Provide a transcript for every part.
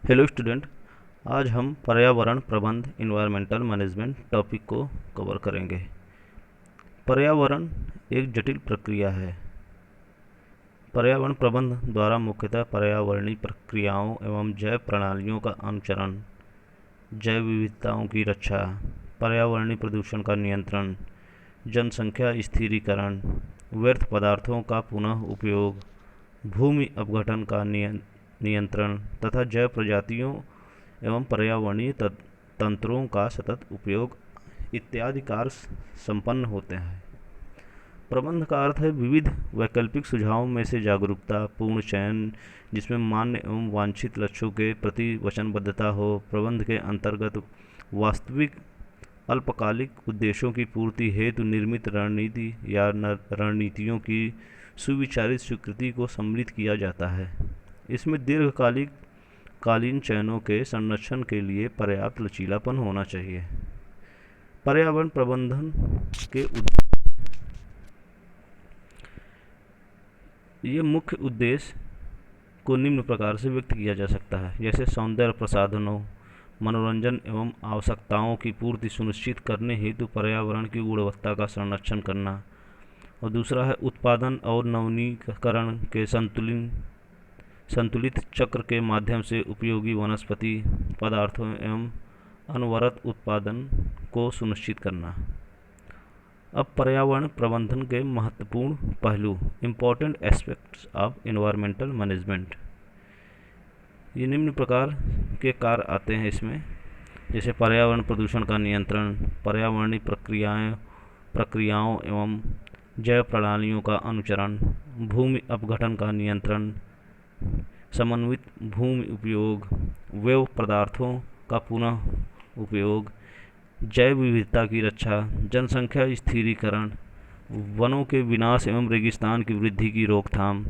Hello student. आज हम पर्यावरण प्रबंध इन्वायरमेंटल मैनेजमेंट टॉपिक को कवर करेंगे। पर्यावरण एक जटिल प्रक्रिया है। पर्यावरण प्रबंध द्वारा मुख्यतः पर्यावरणीय प्रक्रियाओं एवं जैव प्रणालियों का अनुचरण, जैव विविधताओं की रक्षा, पर्यावरणीय प्रदूषण का नियंत्रण, जनसंख्या स्थिरीकरण, व्यर्थ पदार्थों का पुनः उपयोग, भूमि अपघटन का नियंत्रण तथा जैव प्रजातियों एवं पर्यावरणीय तंत्रों का सतत उपयोग इत्यादि कार्य संपन्न होते हैं। प्रबंध का अर्थ है विविध वैकल्पिक सुझावों में से जागरूकता पूर्ण चयन, जिसमें मान्य एवं वांछित लक्ष्यों के प्रति वचनबद्धता हो। प्रबंध के अंतर्गत वास्तविक अल्पकालिक उद्देश्यों की पूर्ति हेतु निर्मित रणनीति या रणनीतियों की सुविचारित स्वीकृति को सम्मिलित किया जाता है। इसमें दीर्घकालीन चयनों के संरक्षण के लिए पर्याप्त लचीलापन होना चाहिए। पर्यावरण प्रबंधन के ये मुख्य उद्देश्य को निम्न प्रकार से व्यक्त किया जा सकता है, जैसे सौंदर्य प्रसाधनों, मनोरंजन एवं आवश्यकताओं की पूर्ति सुनिश्चित करने हेतु पर्यावरण की गुणवत्ता का संरक्षण करना। और दूसरा है उत्पादन और नवीनीकरण के संतुलित चक्र के माध्यम से उपयोगी वनस्पति पदार्थों एवं अनवरत उत्पादन को सुनिश्चित करना। अब पर्यावरण प्रबंधन के महत्वपूर्ण पहलू, important aspects of environmental management, ये निम्न प्रकार के कार्य आते हैं इसमें, जैसे पर्यावरण प्रदूषण का नियंत्रण, पर्यावरणीय प्रक्रियाओं एवं जैव प्रणालियों का अनुचरण, भूमि अपघटन का नियंत्रण, समन्वित भूमि उपयोग, व्यय पदार्थों का पुनः उपयोग, जैव विविधता की रक्षा, जनसंख्या स्थिरीकरण, वनों के विनाश एवं रेगिस्तान की वृद्धि की रोकथाम,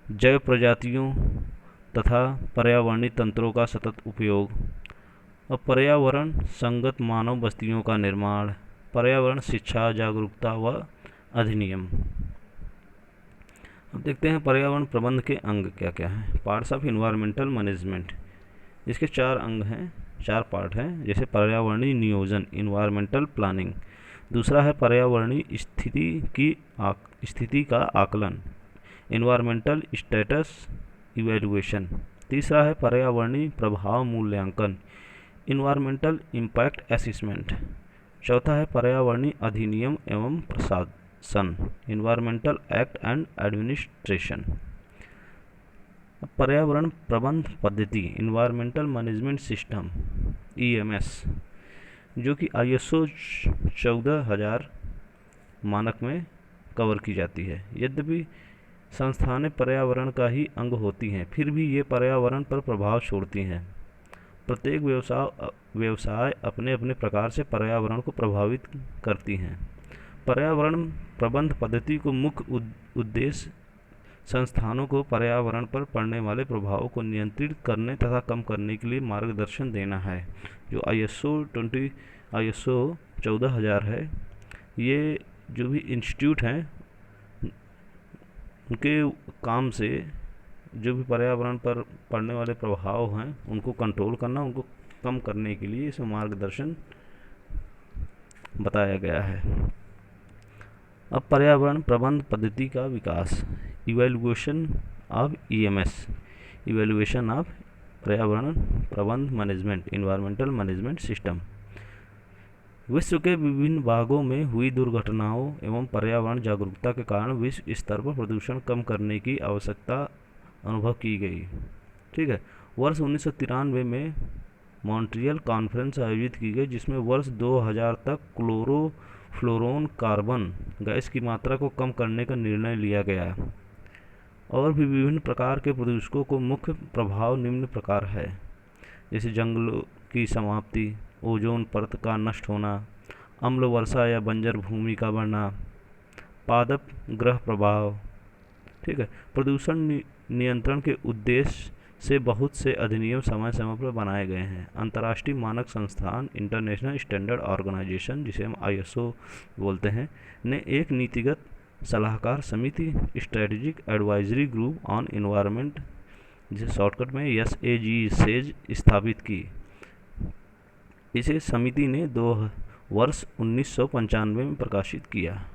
जैव प्रजातियों तथा पर्यावरणीय तंत्रों का सतत उपयोग, और पर्यावरण संगत मानव बस्तियों का निर्माण, पर्यावरण शिक्षा जागरूकता व अधिनियम। अब देखते हैं पर्यावरण प्रबंध के अंग क्या क्या हैं। पार्ट्स ऑफ इन्वायरमेंटल मैनेजमेंट, इसके 4 अंग हैं, 4 पार्ट हैं, जैसे पर्यावरणीय नियोजन इन्वायरमेंटल प्लानिंग, दूसरा है पर्यावरणीय स्थिति का आकलन इन्वायरमेंटल स्टेटस इवैल्यूएशन, तीसरा है पर्यावरणीय प्रभाव मूल्यांकन इन्वायरमेंटल इम्पैक्ट असेसमेंट, चौथा है पर्यावरणीय अधिनियम एवं प्रशासन इन्वायरमेंटल एक्ट एंड एडमिनिस्ट्रेशन। पर्यावरण प्रबंध पद्धति इन्वायरमेंटल मैनेजमेंट सिस्टम EMS, जो कि ISO 14000 मानक में कवर की जाती है। यद्यपि संस्थानें पर्यावरण का ही अंग होती हैं, फिर भी ये पर्यावरण पर प्रभाव छोड़ती हैं। प्रत्येक व्यवसाय अपने अपने प्रकार से पर्यावरण को प्रभावित करती हैं। पर्यावरण प्रबंध पद्धति को मुख्य उद्देश्य संस्थानों को पर्यावरण पर पड़ने वाले प्रभावों को नियंत्रित करने तथा कम करने के लिए मार्गदर्शन देना है। जो ISO 14000 है, ये जो भी इंस्टीट्यूट हैं उनके काम से जो भी पर्यावरण पर पड़ने वाले प्रभाव हैं उनको कंट्रोल करना, उनको कम करने के लिए इसमें मार्गदर्शन बताया गया है। अब पर्यावरण प्रबंध पद्धति का विकास, evaluation of EMS, evaluation of पर्यावरण प्रबंध मैनेजमेंट इन्वायरमेंटल मैनेजमेंट सिस्टम। विश्व के विभिन्न भागों में हुई दुर्घटनाओं एवं पर्यावरण जागरूकता के कारण विश्व स्तर पर प्रदूषण कम करने की आवश्यकता अनुभव की गई। ठीक है, वर्ष 1993 में मॉन्ट्रियल कॉन्फ्रेंस आयोजित की गई, जिसमें वर्ष 2000 तक क्लोरोफ्लोरोकार्बन गैस की मात्रा को कम करने का निर्णय लिया गया। और भी विभिन्न प्रकार के प्रदूषकों को मुख्य प्रभाव निम्न प्रकार है, जैसे जंगलों की समाप्ति, ओजोन परत का नष्ट होना, अम्ल वर्षा या बंजर भूमि का बढ़ना, पादप ग्रह प्रभाव। ठीक है, प्रदूषण नियंत्रण के उद्देश्य से बहुत से अधिनियम समय समय पर बनाए गए हैं। अंतर्राष्ट्रीय मानक संस्थान इंटरनेशनल स्टैंडर्ड ऑर्गेनाइजेशन, जिसे हम ISO बोलते हैं, ने एक नीतिगत सलाहकार समिति strategic advisory group on environment जिसे शॉर्टकट में SAG सेज स्थापित की। इसे समिति ने 2 वर्ष 1995 में प्रकाशित किया।